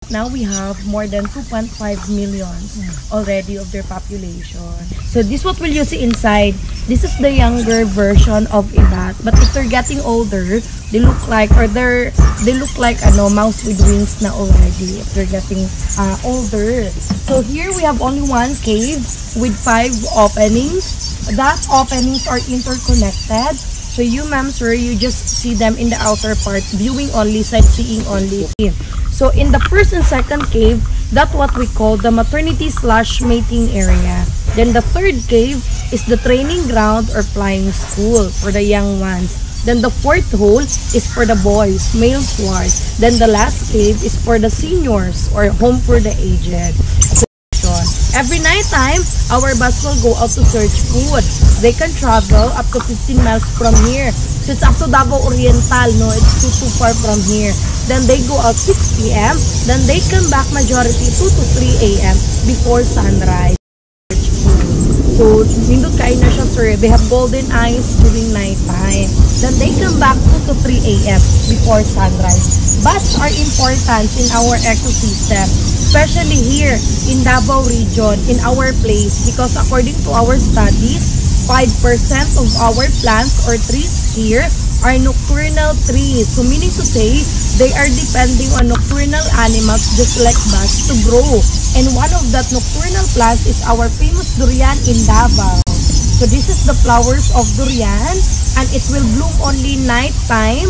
Now we have more than 2.5 million already of their population. So this what will you see inside. This is the younger version of a bat. But if they're getting older, they look like mouse with wings na already. If they're getting older. So here we have only one cave with 5 openings. That openings are interconnected. So you, ma'am, sir, you just see them in the outer part, viewing only, sightseeing only. So in the first and second cave, that's what we call the maternity/mating area. Then the third cave is the training ground or flying school for the young ones. Then the fourth hole is for the boys, male sword. Then the last cave is for the seniors or home for the aged. Every night time, our bus will go out to search food. They can travel up to 15 miles from here. So it's up to Davao Oriental, no? It's too far from here. Then they go out 6 p.m. Then they come back majority 2 to 3 a.m. before sunrise. So, nindot kain na siya, sir. They have golden eyes during night time. Then they come back 2 to 3 a.m. before sunrise. Bats are important in our ecosystem, especially here in Davao region, in our place, because according to our studies, 5% of our plants or trees here are nocturnal trees. So meaning to say, they are depending on nocturnal animals just like bats to grow. And one of that nocturnal plants is our famous durian in Davao. So this is the flowers of durian, and it will bloom only night time,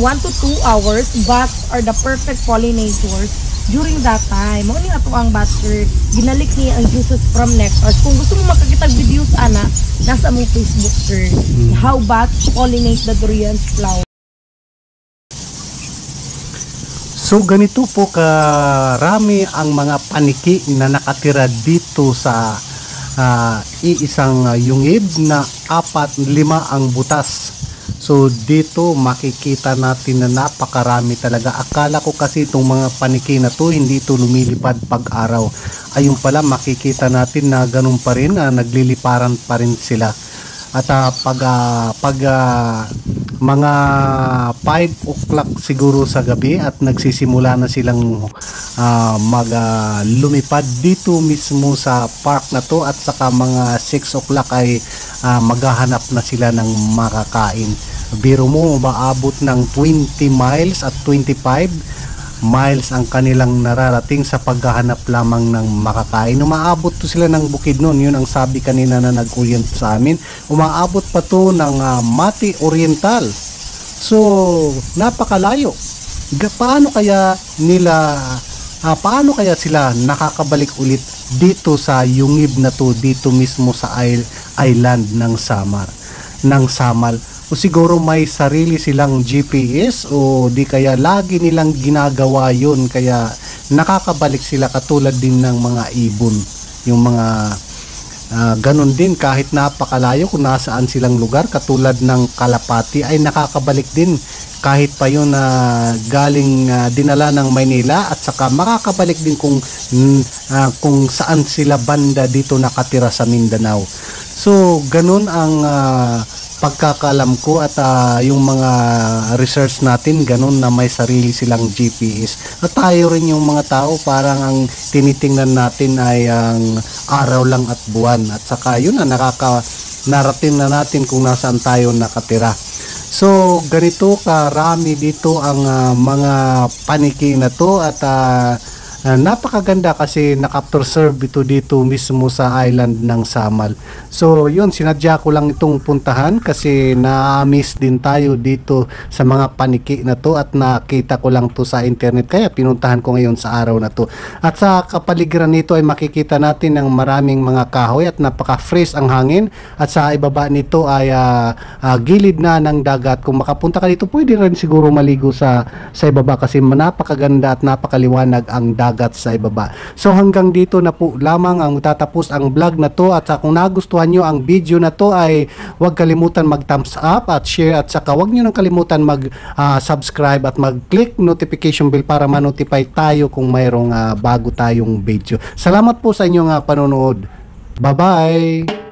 1 to 2 hours. Bats are the perfect pollinators during that time. Mo ni ato ang bats, sir, ginalik niya ang juices from nectar. Kung gusto mo makakita videos, ana, nasa mong Facebook, sir. How bats pollinate the durian's flower. So ganito po karami ang mga paniki na nakatira dito sa iisang yungib na 4-5 ang butas. So dito makikita natin na napakarami talaga. Akala ko kasi itong mga paniki na to hindi ito lumilipad pag araw. Ayun pala, makikita natin na ganun pa rin, nagliliparan pa rin sila. At pag mga 5 o'clock siguro sa gabi at nagsisimula na silang lumipad dito mismo sa park na to, at saka mga 6 o'clock ay maghahanap na sila ng makakain. Biro mo, maabot ng 20 miles at 25 miles ang kanilang nararating sa paghahanap lamang ng makakain. Umaabot to sila ng Bukidnon, yun ang sabi kanina na nag-orient sa amin. Umaabot pa to ng Mati Oriental. So napakalayo. Paano kaya sila nakakabalik ulit dito sa yungib na to, dito mismo sa island ng Samal? O siguro may sarili silang GPS, o di kaya lagi nilang ginagawa yun, kaya nakakabalik sila katulad din ng mga ibon. Yung mga ganun din, kahit napakalayo kung nasaan silang lugar, katulad ng kalapati ay nakakabalik din kahit pa yun galing dinala ng Maynila, at saka makakabalik din kung saan sila banda dito nakatira sa Mindanao. So ganun ang pagkakalam ko, at yung mga research natin ganun na may sarili silang GPS. At tayo rin yung mga tao, parang ang tinitingnan natin ay ang araw lang at buwan, at saka yun na narating na natin kung nasaan tayo nakatira. So ganito karami dito ang mga paniki na to, at napakaganda kasi naka-preserve ito dito mismo sa island ng Samal. So yun, sinadya ko lang itong puntahan kasi na-miss din tayo dito sa mga paniki na to, at nakita ko lang to sa internet, kaya pinuntahan ko ngayon sa araw na to. At sa kapaligiran nito ay makikita natin ng maraming mga kahoy at napaka-fresh ang hangin, at sa ibaba nito ay gilid na ng dagat. Kung makapunta ka dito, pwede rin siguro maligo sa ibaba kasi napakaganda at napakaliwanag ang dagat sa ibaba. So hanggang dito na po lamang ang tatapos ang vlog na to, at kung nagustuhan nyo ang video na to ay huwag kalimutan mag thumbs up at share, at saka huwag nyo nang kalimutan mag subscribe at mag click notification bell para ma-notify tayo kung mayroong bago tayong video. Salamat po sa inyong panonood. Bye bye.